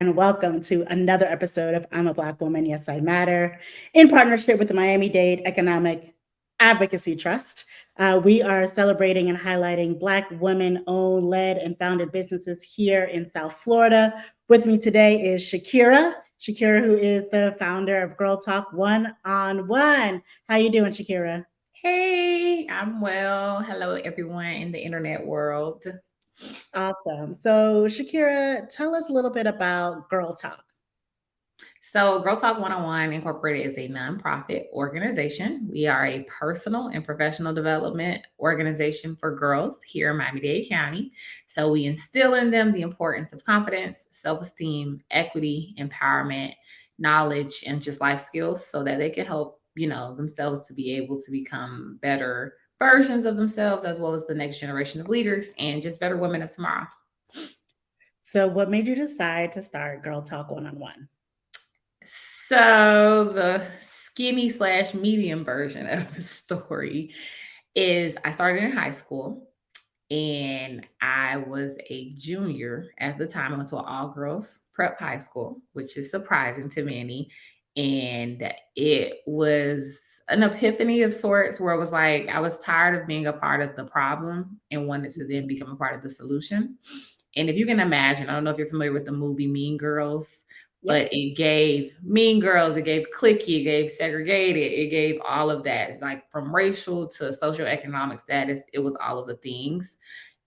and welcome to another episode of I'm a Black Woman, Yes, I Matter, in partnership with the Miami-Dade Economic Advocacy Trust. We are celebrating and highlighting Black women-owned, led, and founded businesses here in South Florida. With me today is Shaquira. Shaquira, who is the founder of GirlTalk1on1. How you doing, Shaquira? Hey, I'm well. Hello, everyone in the internet world. Awesome. So, Shakira, tell us a little bit about Girl Talk. So, Girl Talk 101 Incorporated is a nonprofit organization. We are a personal and professional development organization for girls here in Miami-Dade County. So, we instill in them the importance of confidence, self-esteem, equity, empowerment, knowledge, and just life skills so that they can help, themselves to be able to become better versions of themselves as well as the next generation of leaders and just better women of tomorrow. So, what made you decide to start Girl Talk One on One? So the skinny slash medium version of the story is I started in high school and I was a junior at the time. I went to an all girls prep high school, which is surprising to many. And it was an epiphany of sorts where it was like I was tired of being a part of the problem and wanted to then become a part of the solution. And if you can imagine, I don't know if you're familiar with the movie Mean Girls, Yep. but it gave Mean Girls, it gave cliquey, it gave segregated, it gave all of that, like from racial to socioeconomic status, it was all of the things.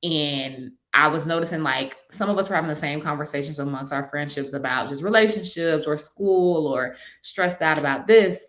And I was noticing like some of us were having the same conversations amongst our friendships about just relationships or school or stressed out about this.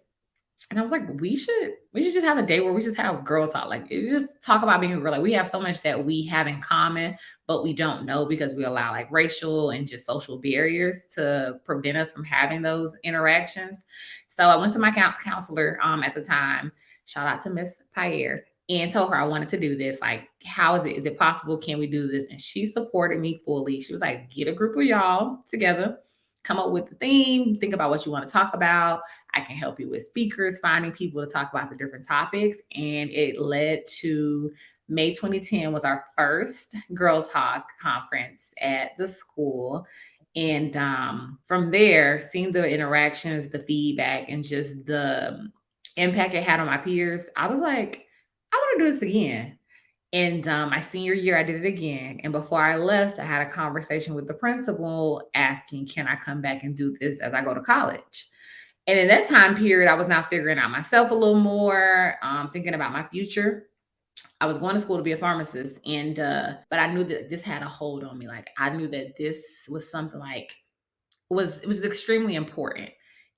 And I was like, we should just have a day where we just have girl talk. Like you just talk about being a girl. Like we have so much that we have in common, but we don't know because we allow like racial and just social barriers to prevent us from having those interactions. So I went to my counselor at the time. Shout out to Miss Pierre and told her I wanted to do this. Like, how is it? Is it possible? Can we do this? And she supported me fully. She was like, get a group of y'all together, come up with the theme, think about what you want to talk about. I can help you with speakers, finding people to talk about the different topics. And it led to May 2010 was our first Girls Talk conference at the school. And from there, seeing the interactions, the feedback, and just the impact it had on my peers, I was like, I want to do this again. And my senior year, I did it again. And before I left, I had a conversation with the principal asking, can I come back and do this as I go to college? And in that time period, I was now figuring out myself a little more, thinking about my future. I was going to school to be a pharmacist, and but I knew that this had a hold on me. Like I knew that this was something like it was extremely important,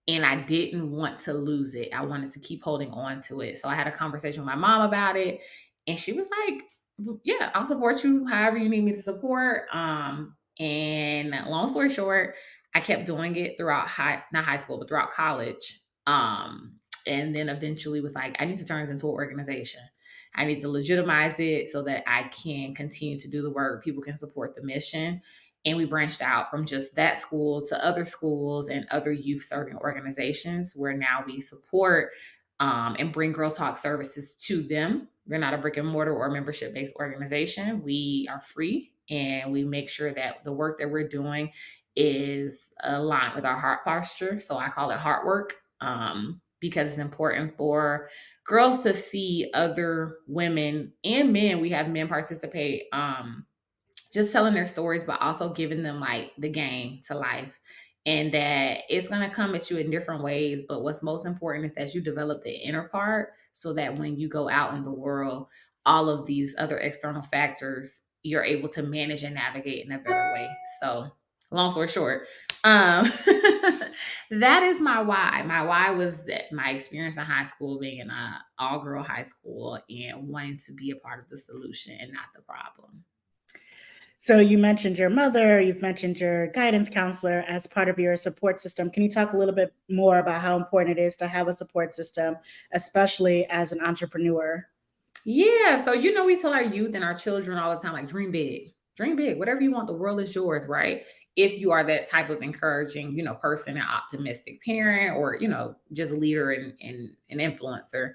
and I didn't want to lose it. I wanted to keep holding on to it. So I had a conversation with my mom about it, and she was like, "Yeah, I'll support you however you need me to support." And long story short, I kept doing it throughout not high school, but throughout college. And then eventually was like, I need to turn this into an organization. I need to legitimize it so that I can continue to do the work. People can support the mission. And we branched out from just that school to other schools and other youth serving organizations where now we support and bring Girl Talk services to them. We're not a brick and mortar or membership based organization. We are free and we make sure that the work that we're doing is aligned with our heart posture. So I call it heart work because it's important for girls to see other women and men. We have men participate, just telling their stories, but also giving them like the game to life. And that it's going to come at you in different ways. But what's most important is that you develop the inner part so that when you go out in the world, all of these other external factors, you're able to manage and navigate in a better way. So, long story short, um, that is my why. My why was that my experience in high school, being in a all girl high school and wanting to be a part of the solution and not the problem. So, you mentioned your mother, you've mentioned your guidance counselor as part of your support system. Can you talk a little bit more about how important it is to have a support system, especially as an entrepreneur? Yeah. So, we tell our youth and our children all the time, like, dream big, whatever you want, the world is yours, right? If you are that type of encouraging, person, an optimistic parent, or, just leader and an influencer.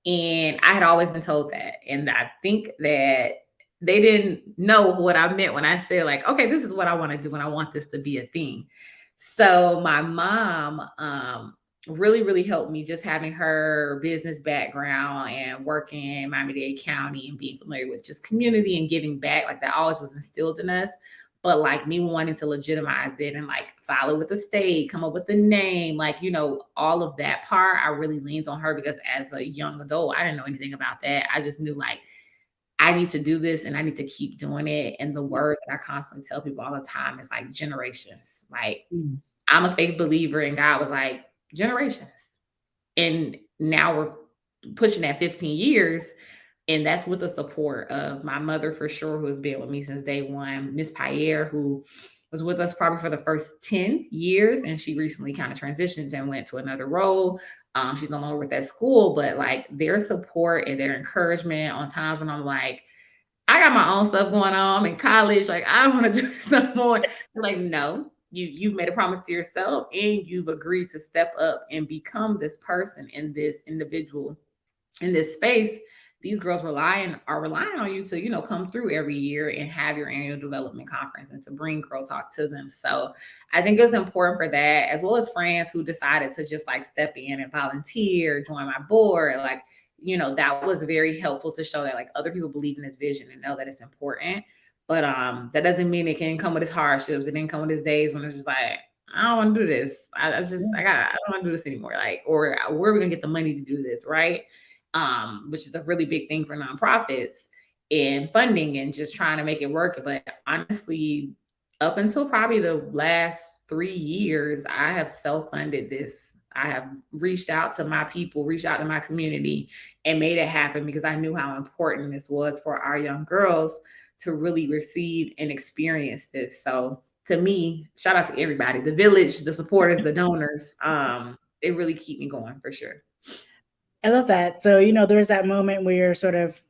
And I had always been told that. And I think that they didn't know what I meant when I said, like, okay, this is what I want to do and I want this to be a thing. So my mom really, really helped me, just having her business background and working in Miami-Dade County and being familiar with just community and giving back. Like that always was instilled in us. But like me wanting to legitimize it and like follow with the state, come up with the name, like, all of that part, I really leaned on her because as a young adult, I didn't know anything about that. I just knew like I need to do this and I need to keep doing it. And the word that I constantly tell people all the time is like generations. Like Mm. I'm a faith believer, and God was like, generations. And now we're pushing that 15 years. And that's with the support of my mother for sure, who has been with me since day one, Miss Pierre, who was with us probably for the first 10 years. And she recently kind of transitioned and went to another role. She's no longer with that school, but like their support and their encouragement on times when I'm like, I got my own stuff going on. I'm in college. Like, I want to do something more. They're like, no, you've made a promise to yourself and you've agreed to step up and become this person and this individual in this space. These girls are relying on you to, come through every year and have your annual development conference and to bring Girl Talk to them. So I think it's important for that, as well as friends who decided to just like step in and volunteer, join my board. Like, that was very helpful to show that like other people believe in this vision and know that it's important. But that doesn't mean it can come with its hardships. It didn't come with its days when it's just like, I don't want to do this. I don't want to do this anymore. Like, or where are we gonna get the money to do this, right? Which is a really big thing for nonprofits and funding and just trying to make it work. But honestly, up until probably the last 3 years, I have self-funded this. I have reached out to my people, reached out to my community, and made it happen because I knew how important this was for our young girls to really receive and experience this. So to me, shout out to everybody, the village, the supporters, the donors. They really keep me going for sure. I love that. So, there's that moment where you're sort of,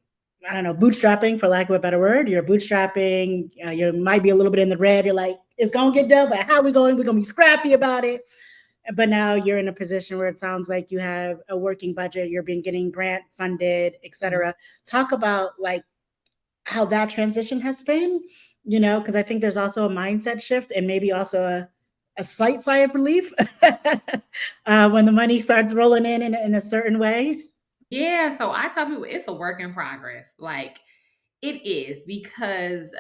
I don't know, bootstrapping, for lack of a better word. You're bootstrapping. You might be a little bit in the red. You're like, it's going to get done, but how are we going? We're going to be scrappy about it. But now you're in a position where it sounds like you have a working budget. You're been getting grant funded, et cetera. Talk about like how that transition has been, because I think there's also a mindset shift and maybe also a slight sigh of relief when the money starts rolling in a certain way. Yeah, so I tell people it's a work in progress. Like it is because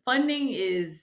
funding is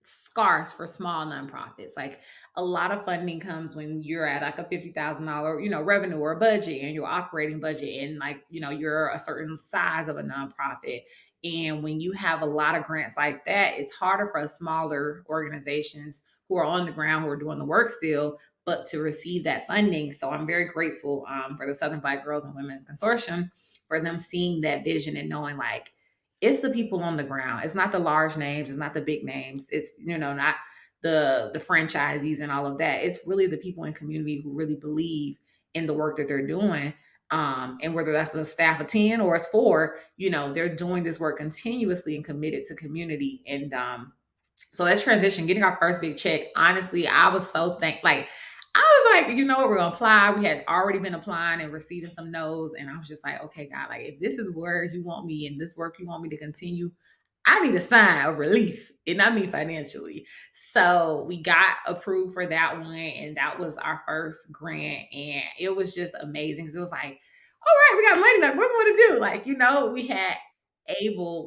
scarce for small nonprofits. Like a lot of funding comes when you're at like a $50,000, revenue or a budget and your operating budget and like, you're a certain size of a nonprofit. And when you have a lot of grants like that, it's harder for smaller organizations who are on the ground, who are doing the work still, but to receive that funding. So I'm very grateful for the Southern Black Girls and Women Consortium for them seeing that vision and knowing like it's the people on the ground. It's not the large names. It's not the big names. It's not the franchisees and all of that. It's really the people in community who really believe in the work that they're doing. And whether that's the staff of 10 or it's 4, they're doing this work continuously and committed to community. And so that transition, getting our first big check, honestly, I was so like I was like, we're gonna apply. We had already been applying and receiving some no's, and I was just like, okay, God, like if this is where you want me and this work you want me to continue, I need a sign of relief, and I mean financially. So we got approved for that one, and that was our first grant, and it was just amazing because it was like, all right, we got money. Like, what we want to do? Like, we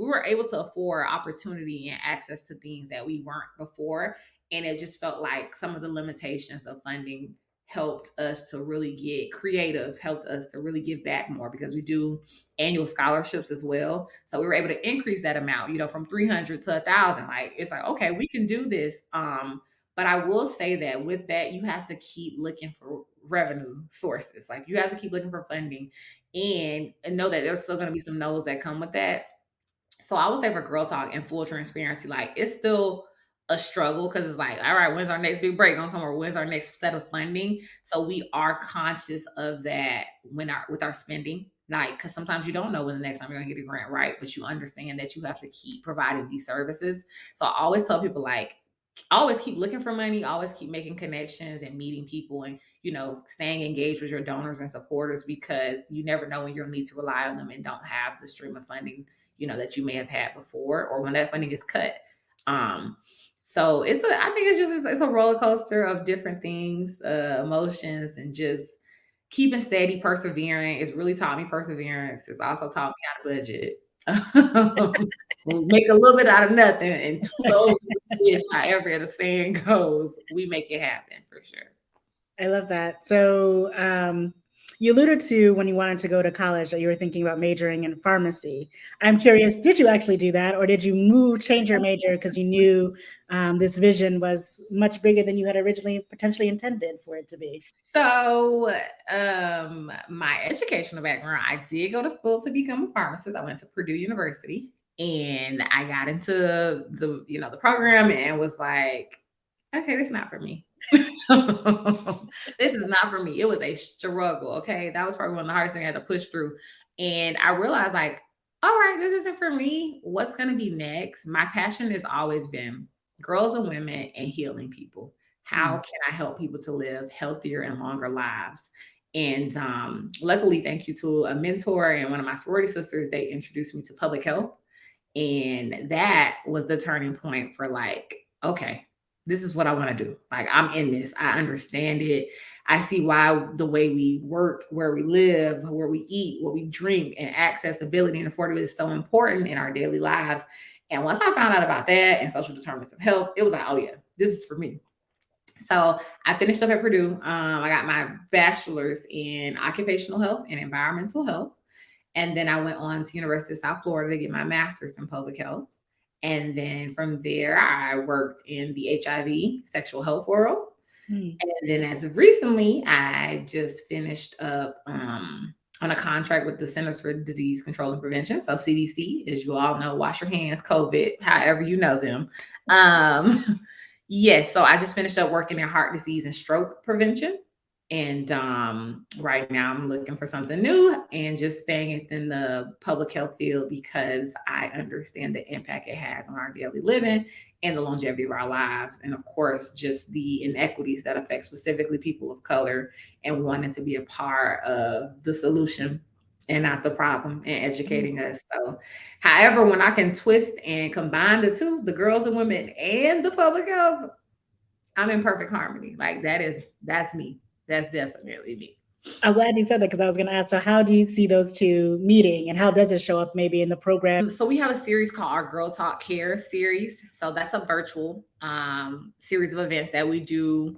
were able to afford opportunity and access to things that we weren't before, and it just felt like some of the limitations of funding helped us to really get creative, helped us to really give back more because we do annual scholarships as well. So we were able to increase that amount, from 300 to 1,000. Like it's like, okay, we can do this. But I will say that with that, you have to keep looking for revenue sources. Like you have to keep looking for funding and know that there's still going to be some no's that come with that. So I would say for Girl Talk and full transparency, like it's still a struggle because it's like, all right, when's our next big break gonna come or when's our next set of funding? So we are conscious of that with our spending. Like, because sometimes you don't know when the next time you're gonna get a grant, right? But you understand that you have to keep providing these services. So I always tell people like always keep looking for money, always keep making connections and meeting people and staying engaged with your donors and supporters because you never know when you'll need to rely on them and don't have the stream of funding that you may have had before or when that funding is cut. um So I think it's a roller coaster of different things, emotions, and just keeping steady, persevering. It's really taught me perseverance. It's also taught me how to budget. We make a little bit out of nothing, and two loaves of fish, however the saying goes, we make it happen for sure. I love that. So, you alluded to when you wanted to go to college that you were thinking about majoring in pharmacy. I'm curious, did you actually do that, or did you change your major because you knew this vision was much bigger than you had originally potentially intended for it to be? So, my educational background, I did go to school to become a pharmacist. I went to Purdue University, and I got into the program and was like, okay, this is not for me. This is not for me. It was a struggle. Okay, that was probably one of the hardest things I had to push through, and I realized like, all right, this isn't for me. What's gonna be next? My passion has always been girls and women and healing people. How Mm. can I help people to live healthier and longer lives? And luckily, thank you to a mentor and one of my sorority sisters, they introduced me to public health. And that was the turning point for like, okay, this is what I want to do. Like, I'm in this. I understand it. I see why the way we work, where we live, where we eat, what we drink, and accessibility and affordability is so important in our daily lives. And once I found out about that and social determinants of health, it was like, oh yeah, this is for me. So I finished up at Purdue. I got my bachelor's in occupational health and environmental health. And then I went on to University of South Florida to get my master's in public health. And then from there, I worked in the HIV sexual health world. Mm. And then as of recently, I just finished up on a contract with the Centers for Disease Control and Prevention. So CDC, as you all know, wash your hands, COVID, however you know them. Yes, so I just finished up working in heart disease and stroke prevention. And right now I'm looking for something new and just staying in the public health field because I understand the impact it has on our daily living and the longevity of our lives. And of course, just the inequities that affect specifically people of color and wanting to be a part of the solution and not the problem and educating us. So, however, when I can twist and combine the two, the girls and women and the public health, I'm in perfect harmony. Like that's me. That's definitely me. I'm glad you said that because I was going to ask. So, how do you see those two meeting, and how does it show up maybe in the program? So we have a series called our Girl Talk Care series. So that's a virtual series of events that we do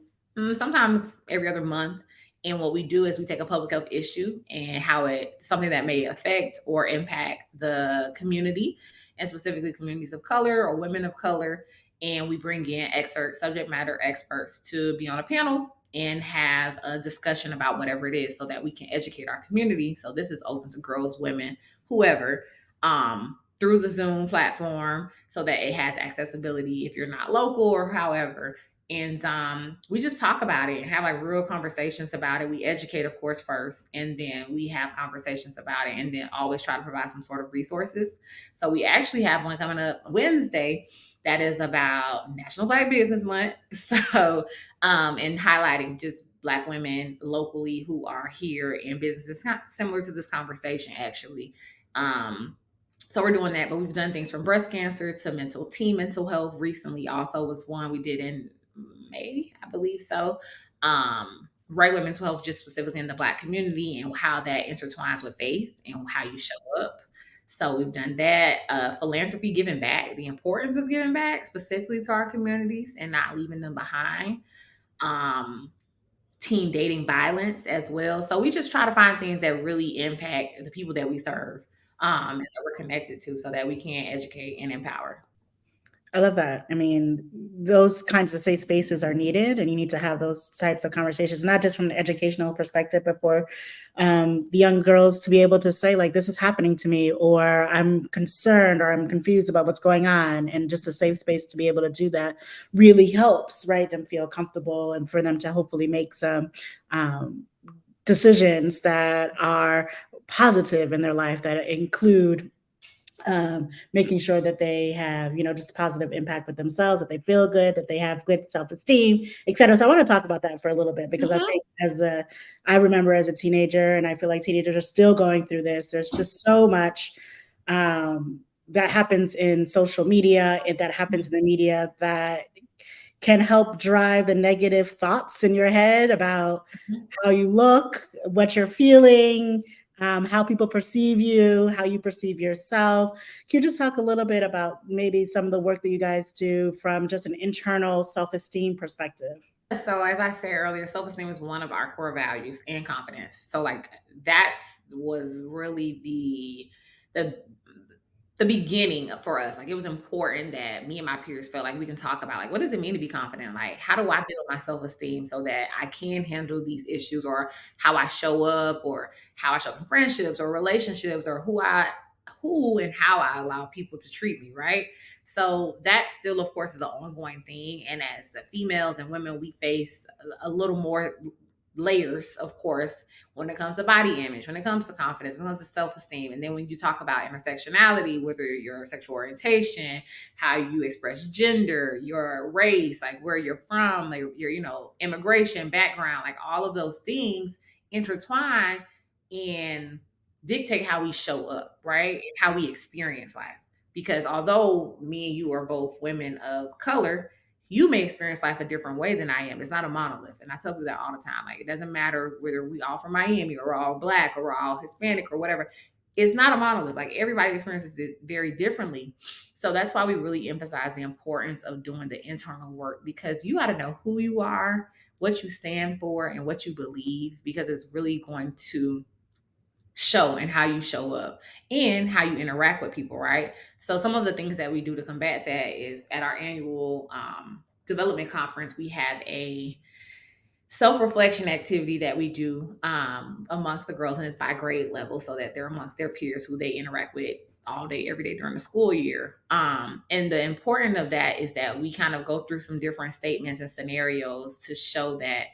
sometimes every other month. And what we do is we take a public health issue and how something that may affect or impact the community, and specifically communities of color or women of color. And we bring in subject matter experts to be on a panel and have a discussion about whatever it is so that we can educate our community. So this is open to girls, women, whoever, through the Zoom platform so that it has accessibility if you're not local or however. And we just talk about it and have like real conversations about it. We educate, of course, first, and then we have conversations about it, and then always try to provide some sort of resources. So we actually have one coming up Wednesday that is about National Black Business Month. So, and highlighting just Black women locally who are here in businesses similar to this conversation, actually. So we're doing that, but we've done things from breast cancer to mental health. Recently, also was one we did in May, I believe so. Regular mental health, just specifically in the Black community, and how that intertwines with faith and how you show up. So we've done that. Philanthropy, giving back, the importance of giving back specifically to our communities and not leaving them behind. Um, Teen dating violence as well. So we just try to find things that really impact the people that we serve, and that we're connected to so that we can educate and empower. I love that. I mean, those kinds of safe spaces are needed, and you need to have those types of conversations, not just from an educational perspective, but for the young girls to be able to say, like, this is happening to me, or I'm concerned, or I'm confused about what's going on. And just a safe space to be able to do that really helps, right? Them feel comfortable and for them to hopefully make some decisions that are positive in their life that include making sure that they have, just a positive impact with themselves, that they feel good, that they have good self-esteem, et cetera. So I want to talk about that for a little bit because I think I remember as a teenager, and I feel like teenagers are still going through this. There's just so much that happens in social media, that happens in the media that can help drive the negative thoughts in your head about Mhm. how you look, what you're feeling, how people perceive you, how you perceive yourself. Can you just talk a little bit about maybe some of the work that you guys do from just an internal self-esteem perspective? So as I said earlier, self-esteem is one of our core values and confidence. So like that was really the the beginning for us. Like it was important that me and my peers felt like we can talk about like what does it mean to be confident? Like how do I build my self-esteem so that I can handle these issues, or how I show up, or how I show up in friendships or relationships, or who and how I allow people to treat me, right? So that still, of course, is an ongoing thing. And as females and women, we face a little more layers, of course, when it comes to body image, when it comes to confidence, when it comes to self-esteem. And then when you talk about intersectionality, whether your sexual orientation, how you express gender, your race, like where you're from, like your, immigration background, like all of those things intertwine and dictate how we show up, right? And how we experience life. Because although me and you are both women of color, you may experience life a different way than I am. It's not a monolith. And I tell people that all the time. Like, it doesn't matter whether we all from Miami or we're all black or we're all Hispanic or whatever. It's not a monolith. Like, everybody experiences it very differently. So that's why we really emphasize the importance of doing the internal work, because you got to know who you are, what you stand for, and what you believe, because it's really going to show and how you show up and how you interact with people, right? So some of the things that we do to combat that is at our annual development conference, we have a self-reflection activity that we do amongst the girls, and it's by grade level so that they're amongst their peers who they interact with all day every day during the school year. And the importance of that is that we kind of go through some different statements and scenarios to show that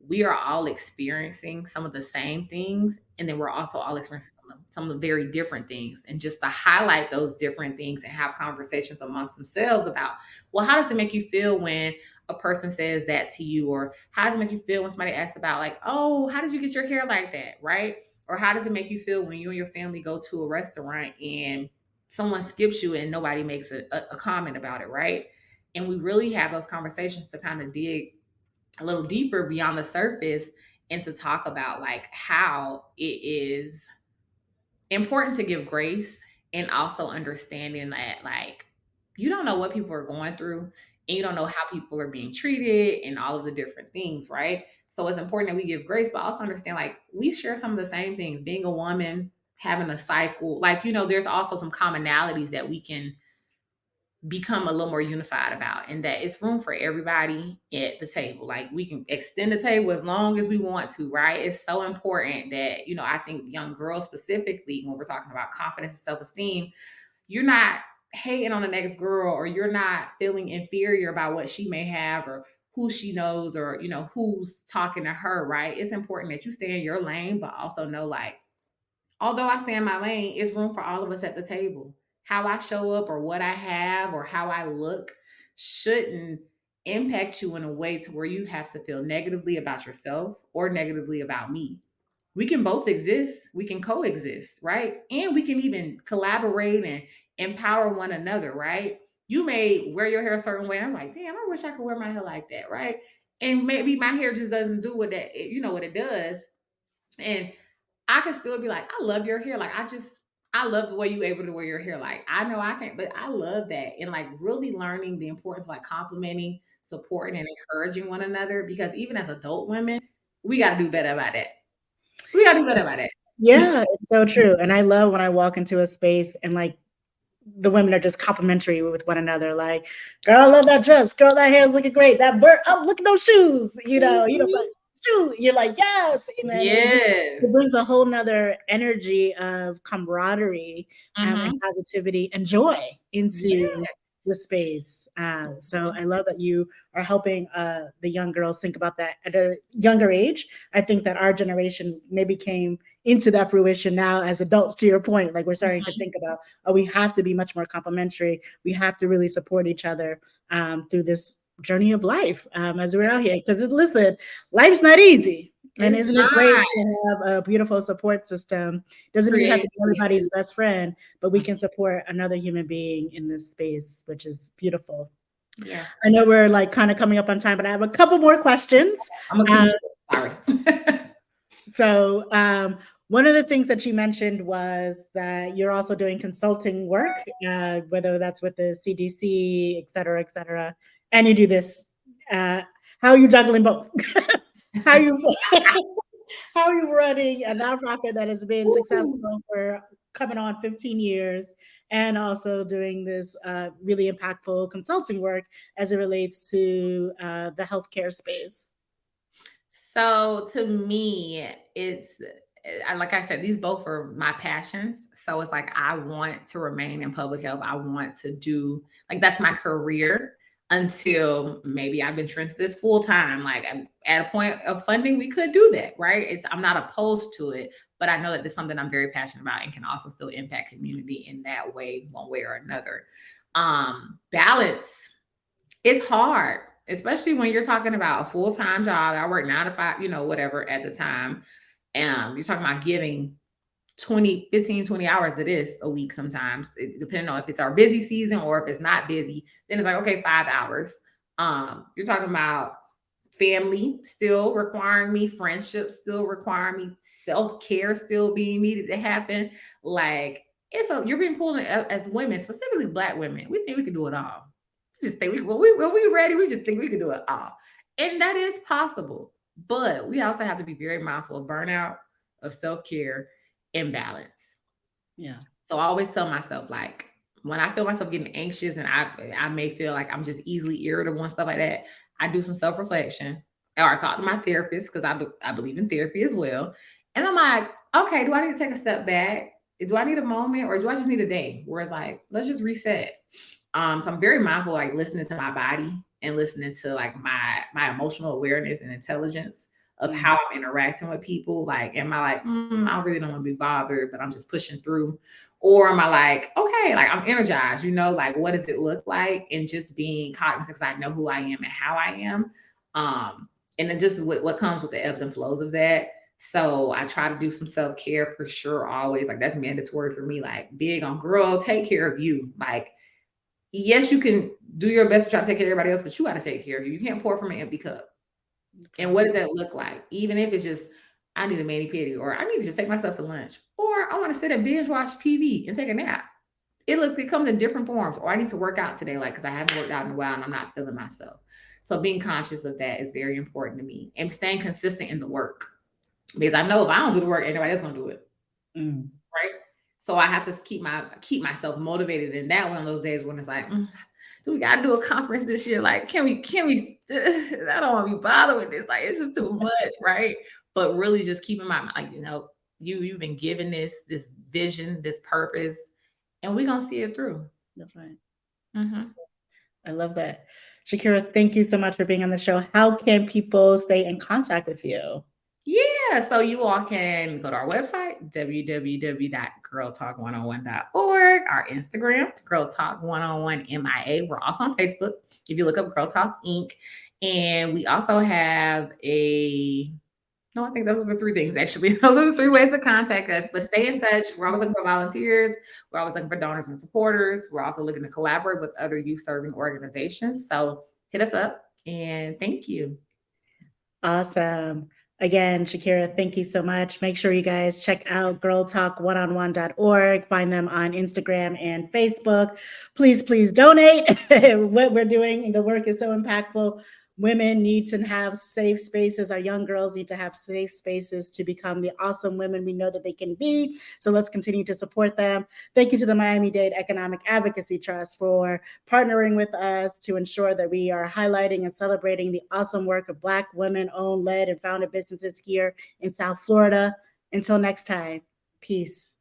we are all experiencing some of the same things, and then we're also all experiencing some of the very different things, and just to highlight those different things and have conversations amongst themselves about, well, how does it make you feel when a person says that to you? Or how does it make you feel when somebody asks about, like, oh, how did you get your hair like that, right? Or how does it make you feel when you and your family go to a restaurant and someone skips you and nobody makes a comment about it, right? And we really have those conversations to kind of dig a little deeper beyond the surface, and to talk about like how it is important to give grace, and also understanding that like you don't know what people are going through, and you don't know how people are being treated and all of the different things, right? So it's important that we give grace, but also understand like we share some of the same things. Being a woman, having a cycle, like, there's also some commonalities that we can become a little more unified about, and that it's room for everybody at the table. Like, we can extend the table as long as we want to, right? It's so important that, I think young girls specifically, when we're talking about confidence and self-esteem, you're not hating on the next girl, or you're not feeling inferior about what she may have, or who she knows, or who's talking to her, right? It's important that you stay in your lane, but also know like, although I stay in my lane, it's room for all of us at the table. How I show up, or what I have, or how I look shouldn't impact you in a way to where you have to feel negatively about yourself or negatively about me. We can both exist, we can coexist, right? And we can even collaborate and empower one another, right? You may wear your hair a certain way. I'm like, damn, I wish I could wear my hair like that, right? And maybe my hair just doesn't do what it does. And I can still be like, I love your hair. Like, I love the way you able to wear your hair. Like, I know I can't, but I love that. And like really learning the importance of like complimenting, supporting, and encouraging one another. Because even as adult women, we got to do better about it. We got to do better about it. Yeah, it's so true. And I love when I walk into a space and like the women are just complimentary with one another. Like, girl, I love that dress. Girl, that hair is looking great. That bird, oh, look at those shoes. But Mhm. shoe. You're like, yes. And then it Yes. brings a whole nother energy of camaraderie and Hmm. positivity and joy into Yeah. the space. So I love that you are helping the young girls think about that at a younger age. I think that our generation maybe came into that fruition now as adults, to your point. Like, we're starting to think about, oh, we have to be much more complimentary. We have to really support each other through this journey of life as we're out here. Because listen, life's not easy. And It's isn't it great not to have a beautiful support system? Doesn't mean you have to be creatively. everybody's best friend, but we can support another human being in this space, which is beautiful. Yeah. I know we're like kind of coming up on time, but I have a couple more questions. I'm gonna keep Uh, it short. Sorry. so, one of the things that you mentioned was that you're also doing consulting work, whether that's with the CDC, et cetera, and you do this. Uh, how are you juggling both? how are you how are you running a nonprofit that has been Ooh. successful for coming on 15 years, and also doing this really impactful consulting work as it relates to the healthcare space? So to me, it's like I said, these both are my passions. So it's like I want to remain in public health. I want to do like that's my career until maybe I venture into this full time. Like at a point of funding, we could do that, right? I'm not opposed to it, but I know that it's something I'm very passionate about and can also still impact community in that way, one way or another. Balance, it's hard, especially when you're talking about a full-time job. I work 9 to 5, whatever at the time. You're talking about giving 20, 15, 20 hours to this a week sometimes, depending on if it's our busy season or if it's not busy, then it's like, okay, 5 hours. You're talking about family still requiring me, friendships still requiring me, self-care still being needed to happen. Like you're being pulled in, as women, specifically Black women. We think we can do it all. We just think when we ready, we just think we can do it all. And that is possible. But we also have to be very mindful of burnout, of self-care, and balance. Yeah. So I always tell myself, like, when I feel myself getting anxious and I may feel like I'm just easily irritable and stuff like that, I do some self reflection or I talk to my therapist because I believe in therapy as well. And I'm like, okay, do I need to take a step back? Do I need a moment or do I just need a day where it's like, let's just reset? So I'm very mindful, like listening to my body and listening to like my emotional awareness and intelligence of Mm. how I'm interacting with people. Like, am I like, I really don't want to be bothered, but I'm just pushing through? Or am I like, okay, like I'm energized, like what does it look like? And just being cognizant because I know who I am and how I am. And then just what comes with the ebbs and flows of that. So I try to do some self-care for sure, always. Like that's mandatory for me. Like big on girl, take care of you. Like, yes, you can do your best to try to take care of everybody else, but you got to take care of you. You can't pour from an empty cup. And what does that look like? Even if it's just, I need a mani pedi, or I need to just take myself to lunch, or I want to sit and binge watch TV and take a nap. It comes in different forms. Or I need to work out today, like because I haven't worked out in a while and I'm not feeling myself. So being conscious of that is very important to me, and staying consistent in the work because I know if I don't do the work, anybody else gonna do it, right? So I have to keep myself motivated in that one of those days when it's like, do we gotta do a conference this year? Like, can we I don't want to be bothered with this. Like, it's just too much, right? But really just keeping my like, you've been given this vision, this purpose, and we're gonna see it through. That's right. Mm-hmm. I love that. Shakira, thank you so much for being on the show. How can people stay in contact with you? Yeah, so you all can go to our website, www.girltalk1on1.org, our Instagram, GirlTalk1on1MIA. We're also on Facebook if you look up Girl Talk Inc. And we also have no, I think those are the three things actually. Those are the three ways to contact us. But stay in touch. We're always looking for volunteers. We're always looking for donors and supporters. We're also looking to collaborate with other youth serving organizations. So hit us up and thank you. Awesome. Again, Shakira, thank you so much. Make sure you guys check out girltalk1on1.org. Find them on Instagram and Facebook. Please donate. What we're doing, the work is so impactful. Women need to have safe spaces. Our young girls need to have safe spaces to become the awesome women we know that they can be. So let's continue to support them. Thank you to the Miami-Dade Economic Advocacy Trust for partnering with us to ensure that we are highlighting and celebrating the awesome work of Black women-owned, led, and founded businesses here in South Florida. Until next time, peace.